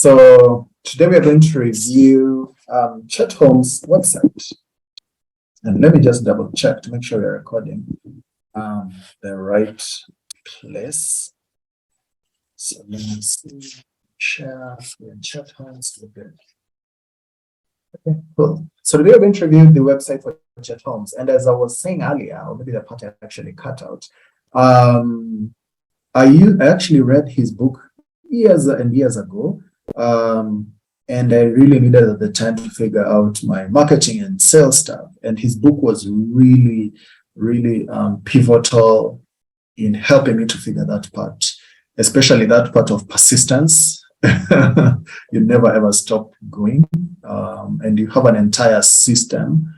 So today we are going to review Chet Holmes' website. And let me just double check to make sure we're recording the right place. So let me see. Share Chet Holmes. Okay, cool. So today we're going to review the website for Chet Holmes. And as I was saying earlier, or maybe the part I actually cut out, I actually read his book years and years ago. And I really needed at the time to figure out my marketing and sales stuff. And his book was really, really pivotal in helping me to figure that part, especially that part of persistence. You never ever stop going, and you have an entire system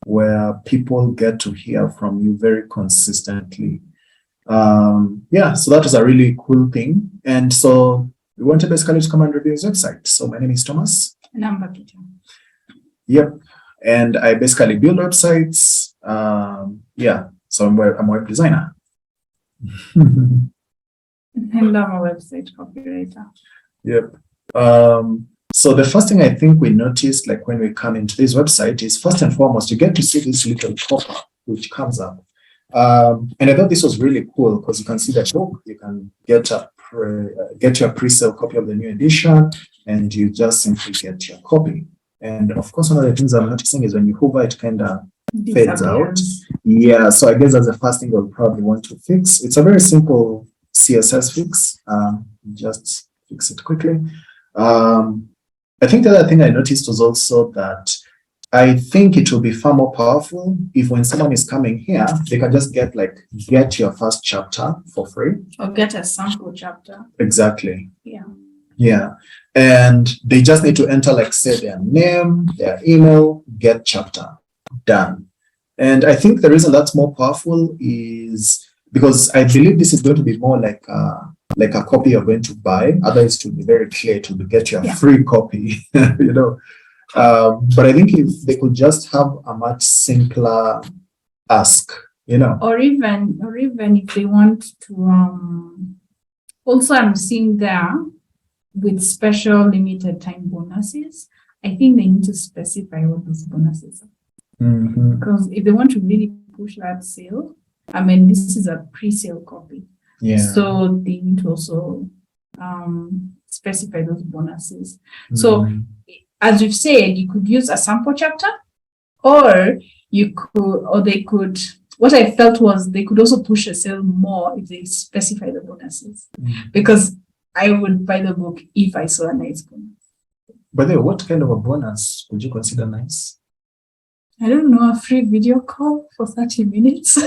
where people get to hear from you very consistently. Yeah, so that was a really cool thing. And so we wanted basically to come and review his website. So my name is Thomas. And I'm Bakita. Yep. And I basically build websites. Yeah, so I'm a web designer. And I'm a website copywriter. Yep. So the first thing I think we noticed, like when we come into this website, is first and foremost, you get to see this little pop-up which comes up. And I thought this was really cool because you can see the book, you can get your pre-sale copy of the new edition, and you just simply get your copy. And of course, one of the things I'm noticing is when you hover, it kind of fades out. Yeah, so I guess that's the first thing we'll probably want to fix. It's a very simple CSS fix. Just fix it quickly. I think the other thing I noticed was also that I think it will be far more powerful if when someone is coming here, they can just get your first chapter for free. Or get a sample chapter. Exactly. Yeah. Yeah. And they just need to enter, like, say, their name, their email, get chapter, done. And I think the reason that's more powerful is because I believe this is going to be more like a copy you're going to buy. Otherwise, to be very clear, to get your free copy, you know. But I think if they could just have a much simpler ask, you know. Or even if they want to also I'm seeing there with special limited time bonuses, I think they need to specify what those bonuses are. Mm-hmm. Because if they want to really push that sale, I mean, this is a pre-sale copy. Yeah. So they need to also specify those bonuses. So as we've said, you could use a sample chapter, or they could, what I felt was they could also push a sale more if they specify the bonuses. Because I would buy the book if I saw a nice bonus. By the way, what kind of a bonus would you consider nice? I don't know, a free video call for 30 minutes.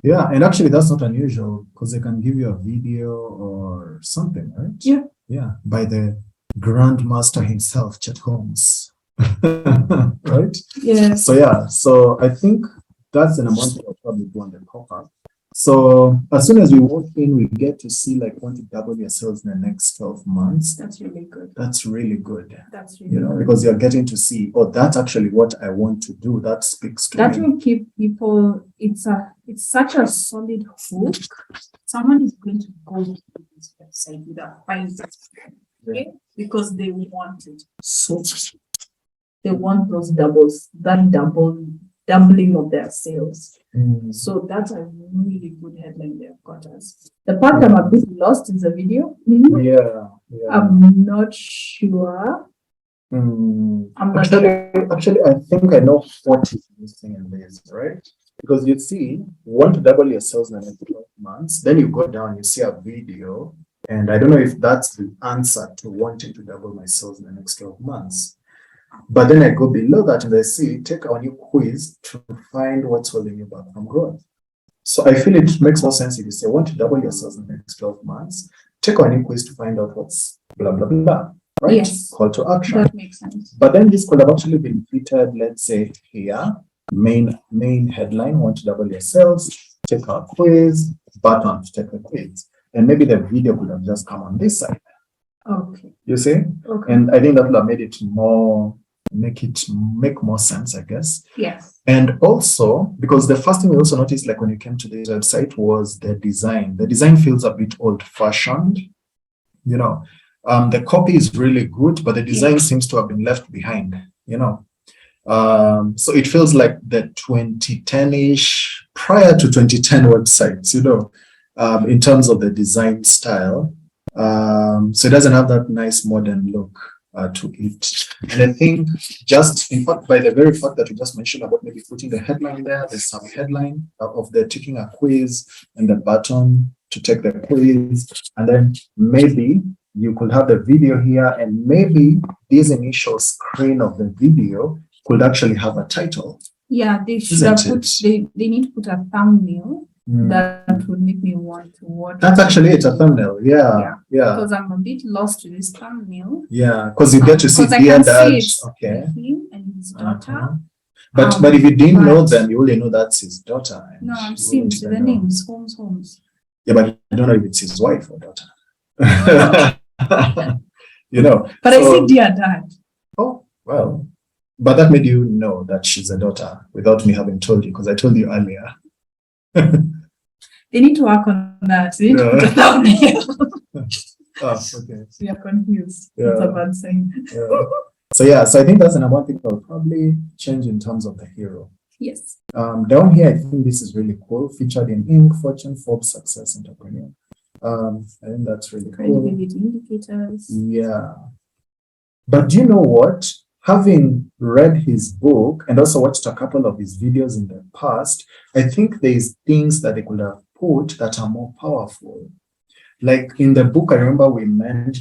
Yeah, and actually that's not unusual because they can give you a video or something, right? Yeah. Yeah, by the grandmaster himself, Chet Holmes. Right? Yes. So I think that's an amount that will probably go on the pop-up. So as soon as we walk in, we get to see, like, want to double your sales in the next 12 months. That's really good. That's really good. That's really good. Because you're getting to see, oh, that's actually what I want to do. That speaks to that me. Will keep people, it's such a solid hook. Someone is going to go to this website with a find okay? Because they want it. So they want those doubles, that doubling of their sales. So that's a really good headline they've got us. The part I'm a bit lost is the video. Yeah. I'm not sure. Actually, I think I know what is missing in this, right? Because you see, want to double your sales in the next 12 months, then you go down, you see a video, and I don't know if that's the answer to wanting to double my sales in the next 12 months. But then I go below that and I see, take our new quiz to find what's holding you back from growth. So I feel it makes more sense if you say, want to double your sales in the next 12 months, take our new quiz to find out what's blah, blah, blah, right? Yes. Call to action. That makes sense. But then this could have actually been featured, let's say here, main headline, want to double your sales, take our quiz, button to take the quiz. And maybe the video could have just come on this side. Okay. You see? Okay. And I think that would have made it make more sense, I guess. Yes. And also, because the first thing we also noticed, like when you came to the website, was the design. The design feels a bit old-fashioned. you know. The copy is really good, but the design seems to have been left behind, you know. So it feels like the 2010-ish, prior to 2010 websites, you know, in terms of the design style. So it doesn't have that nice modern look to it. And I think just, in fact, by the very fact that you just mentioned about maybe putting the headline there, there's some headline of the taking a quiz and the button to take the quiz. And then maybe you could have the video here, and maybe this initial screen of the video could actually have a title. Yeah, they should have put, they need to put a thumbnail that would make me want to watch. That's actually it, a thumbnail. Yeah. Because I'm a bit lost with this thumbnail. Yeah, because you get to see dear dad. Okay. Him and his daughter. But if you didn't know them, you only know that's his daughter. No, I'm seeing the names, Holmes. Yeah, but I don't know if it's his wife or daughter. You know. But I see dear dad. Oh, well. But that made you know that she's a daughter without me having told you, because I told you earlier. They need to work on that. They need to put a thumbnail. Okay. We are confused. That's a bad sign. So I think that's another one thing I'll probably change in terms of the hero. Yes. Down here, I think this is really cool. Featured in Inc., Fortune, Forbes, Success, Entrepreneur. I think that's really cool. Credibility indicators. Yeah. But do you know what? Having read his book and also watched a couple of his videos in the past, I think there's things that they could have put that are more powerful. Like in the book, I remember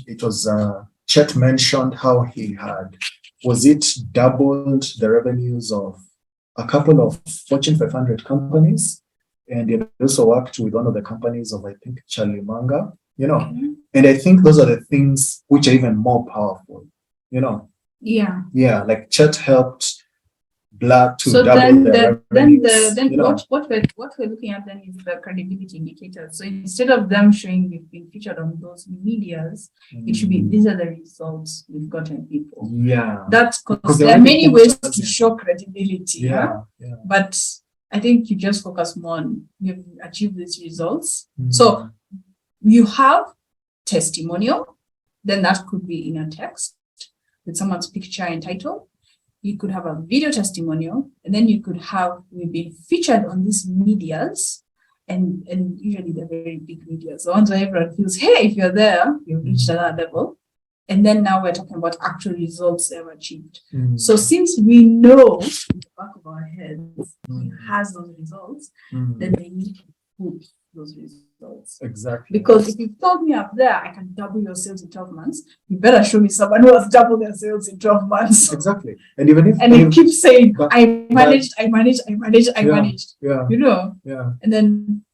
it was Chet mentioned how he had, was it doubled the revenues of a couple of Fortune 500 companies? And he also worked with one of the companies of, I think, Charlie Munger, you know. And I think those are the things which are even more powerful, you know. Yeah, like Chet helped Black to double their revenues. Then what we're looking at then is the credibility indicators. So instead of them showing we've been featured on those medias, it should be these are the results we've gotten people. Yeah. That's because there are many ways to show credibility. Yeah. But I think you just focus more on you've achieved these results. So you have testimonial, then that could be in a text with someone's picture and title. You could have a video testimonial, and then you could have, we've been featured on these medias, and usually they're very big medias. So once everyone feels, hey, if you're there, you've reached another level. And then now we're talking about actual results they've achieved. So since we know in the back of our heads, he has those results, then they need to put those results. Exactly. Because if you told me up there, I can double your sales in 12 months, you better show me someone who has doubled their sales in 12 months. Exactly. And even if it keeps saying, I managed. Yeah. You know? Yeah. And then,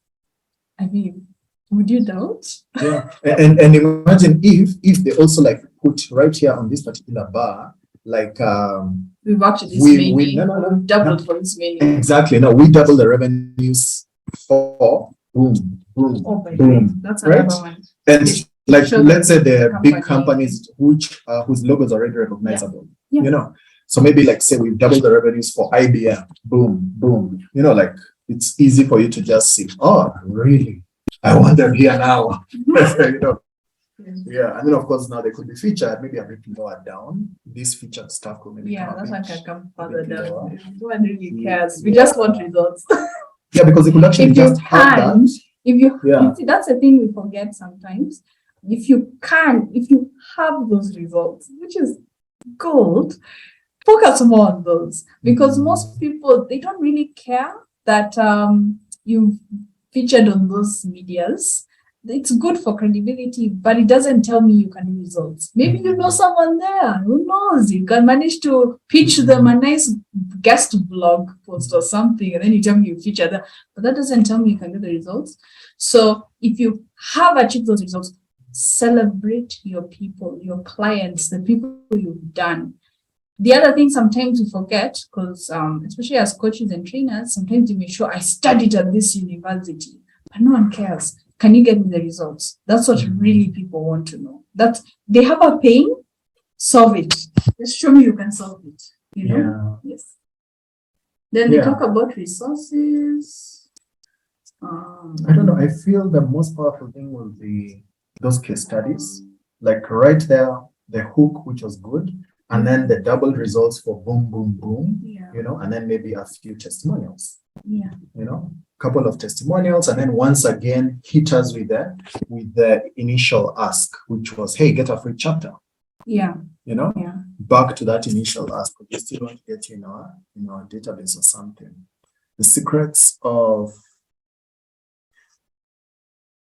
I mean, would you doubt? Yeah. And imagine if they also like put right here on this particular bar, like we've actually this doubled for this many. Exactly. No, we double the revenues for boom. That's another one. And like let's say the big companies which whose logo is already recognizable. Yeah. You know, so maybe like say we've doubled the revenues for IBM. Boom. You know, like it's easy for you to just see. Oh, really? I want them here now. You know. Yeah, and then of course now they could be featured maybe a bit lower down. This featured stuff could maybe that's why I can come further down. No one really cares. We just want results. Yeah, because they could actually just have that. You see, that's the thing we forget sometimes. If you have those results, which is gold, focus more on those, because most people, they don't really care that you've featured on those medias. It's good for credibility, but it doesn't tell me you can do results. Maybe you know someone there, who knows? You can manage to pitch them a nice guest blog post or something, and then you tell me you feature them, but that doesn't tell me you can do the results. So if you have achieved those results, celebrate your people, your clients, the people you've done. The other thing sometimes we forget, because especially as coaches and trainers, sometimes you may show, I studied at this university, but no one cares. Can you get me the results? That's what really people want to know. That they have a pain, solve it. Just show me you can solve it. You know? Yeah. Yes. Then they talk about resources. I don't know. I feel the most powerful thing will be those case studies. like right there, the hook, which was good, and then the double results for boom, boom, boom, Yeah. and then maybe a few testimonials, Yeah. couple of testimonials, and then once again hit us with the initial ask, which was, hey, get a free chapter. Yeah. Yeah. Back to that initial ask, we still want to get you in our database or something. The secrets of,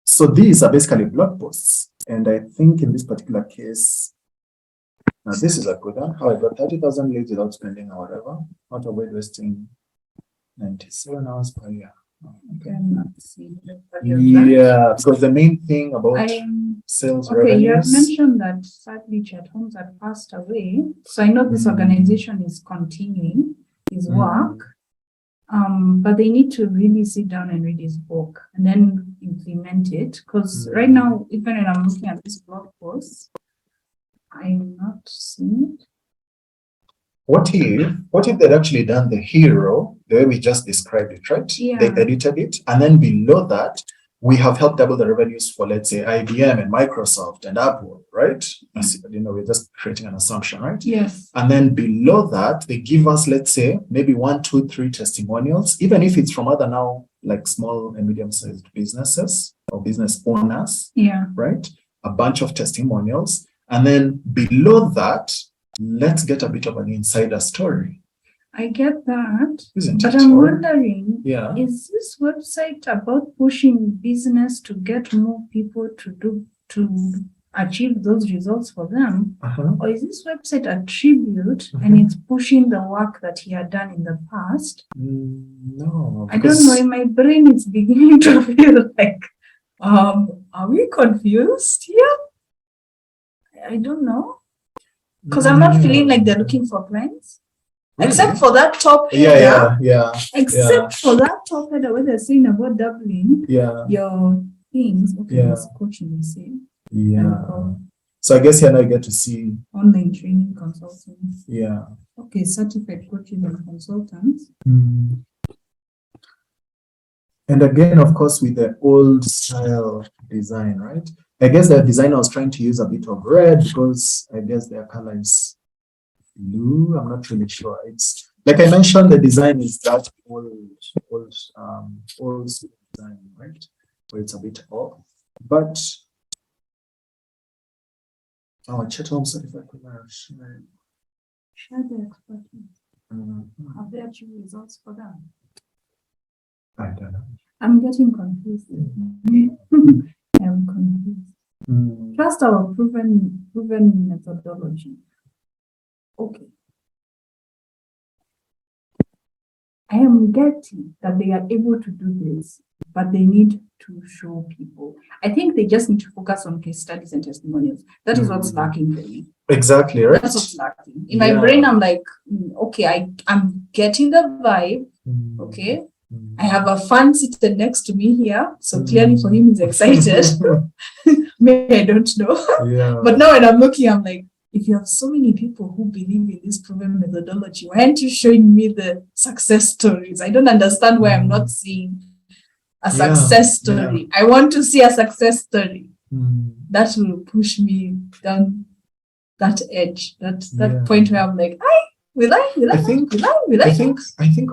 so these are basically blog posts, and I think in this particular case, now this is a good one. How I got 30,000 leads without spending or whatever, out of wasting 97 hours per year. Okay. I'm not seeing the Yeah, because the main thing about sales okay, you have revenues. mentioned that sadly Chet Holmes had passed away. So I know this organization is continuing his work. But they need to really sit down and read his book and then implement it. Because right now, even when I'm looking at this blog post, I'm not seeing it. What if they'd actually done the hero the way we just described it, right? Yeah. They edited it, and then below that, we have helped double the revenues for, let's say, IBM and Microsoft and Apple, right? We're just creating an assumption, right? Yes. And then below that, they give us, let's say, maybe 1, 2, 3 testimonials, even if it's from other now, like small and medium-sized businesses or business owners, right? A bunch of testimonials. And then below that, let's get a bit of an insider story. I get that, Isn't but it? I'm wondering, Yeah. is this website about pushing business to get more people to achieve those results for them? Or is this website a tribute and it's pushing the work that he had done in the past? No. I don't know, in my brain it's beginning to feel like, are we confused here? I don't know. Because I'm not feeling like they're looking for clients. Really? Except for that top header. Yeah. Except for that top header where they're saying about doubling your things. Okay, that's coaching, you see. Yeah. So I guess here now you get to see online training consultants. Yeah. Okay, certified coaches and consultants. And again, of course, with the old style design, right? I guess the designer was trying to use a bit of red because I guess their color is blue. I'm not really sure. It's like I mentioned, the design is that old design, right? Where it's a bit off. But Chet Holmes certified share the expertise. Have they achieved results for them? I don't know. I'm getting confused. I'm confused. Trust our proven methodology. Okay. I am getting that they are able to do this, but they need to show people. I think they just need to focus on case studies and testimonials. That is what's lacking for me. Exactly, right? That's what's lacking. In my brain, I'm like, okay, I'm getting the vibe. Okay. I have a fan seated next to me here. So clearly for him, he's excited. Maybe I don't know. But now when I'm looking, I'm like, if you have so many people who believe in this proven methodology, why aren't you showing me the success stories? I don't understand why I'm not seeing a success story. I want to see a success story. That will push me down that edge, that point where I'm like, I think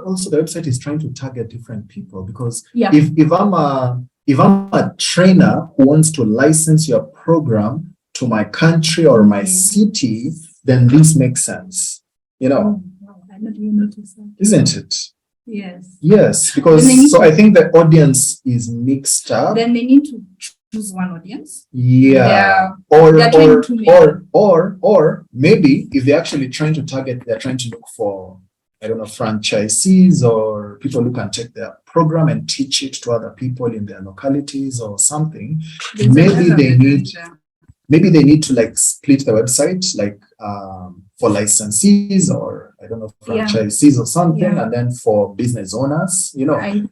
also the website is trying to target different people because if I'm a trainer who wants to license your program to my country or my city, then this makes sense. I don't even notice that. Isn't it? Yes. Yes, because I think the audience is mixed up. Then they need to choose one audience. Yeah. Or maybe if they're actually trying to target, they're trying to look for, I don't know, franchisees or people who can take their program and teach it to other people in their localities or something. Maybe they need to like split the website like for licensees or I don't know, franchisees or something, and then for business owners,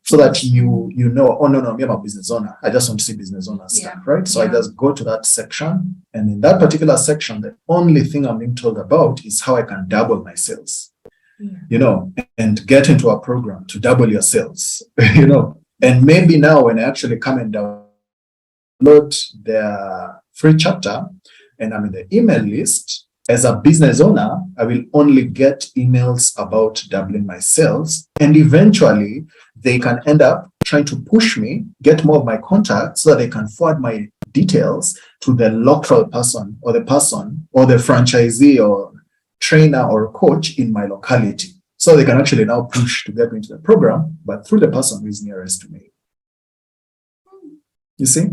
so that you know, oh no, I'm a business owner. I just want to see business owner stuff, right? So I just go to that section, and in that particular section, the only thing I'm being told about is how I can double my sales, and get into a program to double your sales, and maybe now when I actually come and download their free chapter and I'm in the email list, as a business owner, I will only get emails about doubling my sales. And eventually, they can end up trying to push me, get more of my contacts so that they can forward my details to the local person or the franchisee or trainer or coach in my locality. So they can actually now push to get me into the program, but through the person who is nearest to me. You see?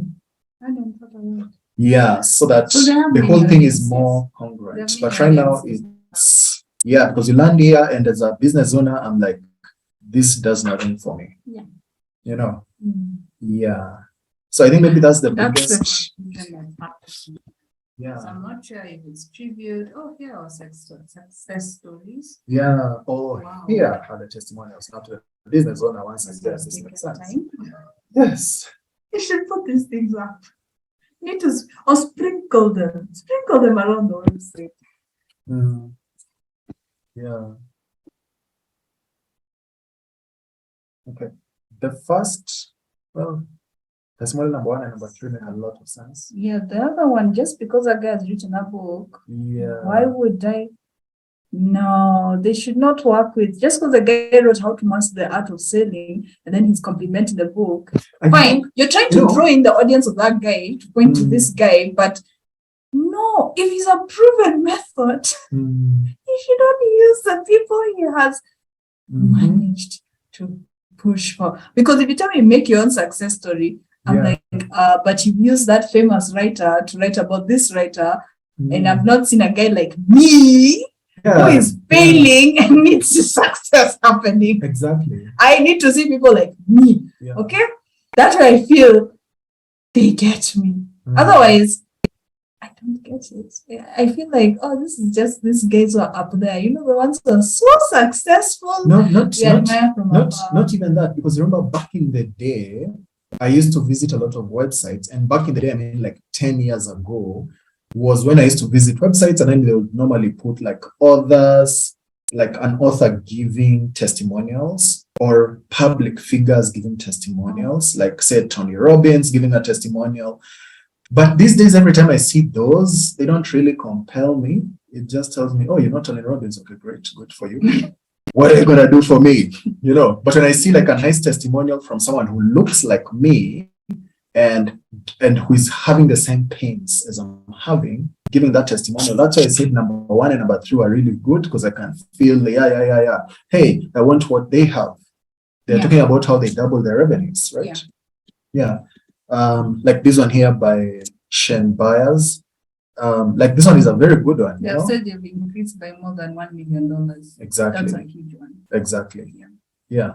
I don't know. Yeah, so that So they have the many whole thing is audiences. more They congruent. have But many right now, audiences. it's, yeah, because you land here and as a business owner, I'm like, this does nothing for me. Yeah. You know? Mm. Yeah. So I think maybe that's the That's the biggest. confusion that happens. Yeah. So I'm not sure if it's tribute. Oh, here are success stories. Yeah. Oh, Wow. here are the testimonials, not the business owner once This again. has This taken makes sense. time. Yes. You should put these things up. You need to or sprinkle them. Sprinkle them around the website. Mm. Yeah. Okay. The first, well, testimonial number 1 and number 3 make a lot of sense. Yeah, the other one, just because a guy has written a book, Yeah. why would I? No, they should not work with, just because the guy wrote How to Master the Art of Selling and then he's complimenting the book. Fine, you're trying to draw in the audience of that guy to point to this guy, but no, if it's a proven method, he should only use the people he has managed to push for. Because if you tell me make your own success story, I'm like, but you use that famous writer to write about this writer, and I've not seen a guy like me who is failing and needs success happening. Exactly. I need to see people like me. Yeah. Okay? That's why I feel they get me. Otherwise, I don't get it. I feel like, oh, this is just these guys who are up there. You know, the ones who are so successful. Not Not even that. Because remember back in the day, I used to visit a lot of websites. And back in the day, I mean like 10 years ago, was when I used to visit websites and then they would normally put like authors, like an author giving testimonials or public figures giving testimonials, like say Tony Robbins giving a testimonial. But these days, every time I see those, they don't really compel me. It just tells me, oh, you're not Tony Robbins. Okay, great, good for you. What are you going to do for me? You know, but when I see like a nice testimonial from someone who looks like me and who is having the same pains as I'm having, giving that testimonial, that's why I said number 1 and number 3 are really good because I can feel, hey, I want what they have. They're talking about how they double their revenues, right? Yeah. Like this one here by Shen Byers. Like this one is a very good one. They have said they've increased by more than $1 million. Exactly. That's a huge one. Exactly. Yeah.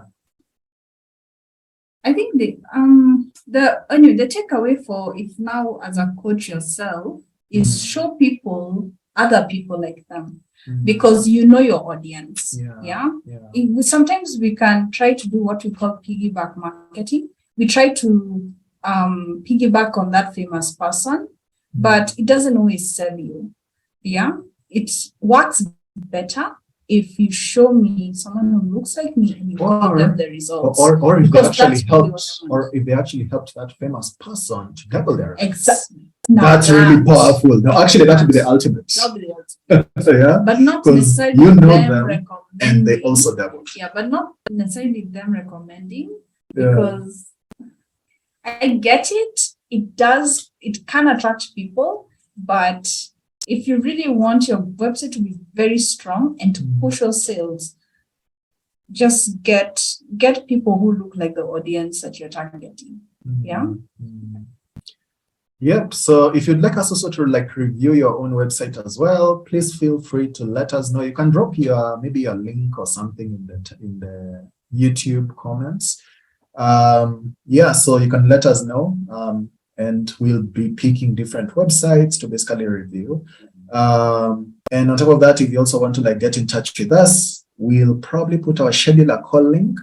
I think the takeaway for if now as a coach yourself is show people other people like them because you know your audience. Sometimes we can try to do what we call piggyback marketing. We try to piggyback on that famous person, but it doesn't always sell you. It works better if you show me someone who looks like me and you call them the results. Or if they actually helped, or if they actually helped that famous person to double their revenues. Exactly. That's really powerful. No, actually, that would be the ultimate. That would be the ultimate. Yeah. But not necessarily you know them them and they also doubled. Yeah, but not necessarily them recommending because I get it. It can attract people, but if you really want your website to be very strong and to push your sales, just get people who look like the audience that you're targeting. Yep. So if you'd like us also to like review your own website as well, please feel free to let us know. You can drop maybe your link or something in the YouTube comments. So you can let us know. And we'll be picking different websites to basically review. And on top of that, if you also want to like get in touch with us, we'll probably put our scheduler call link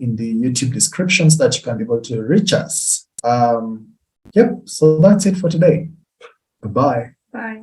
in the YouTube description so that you can be able to reach us. So that's it for today. Goodbye. Bye.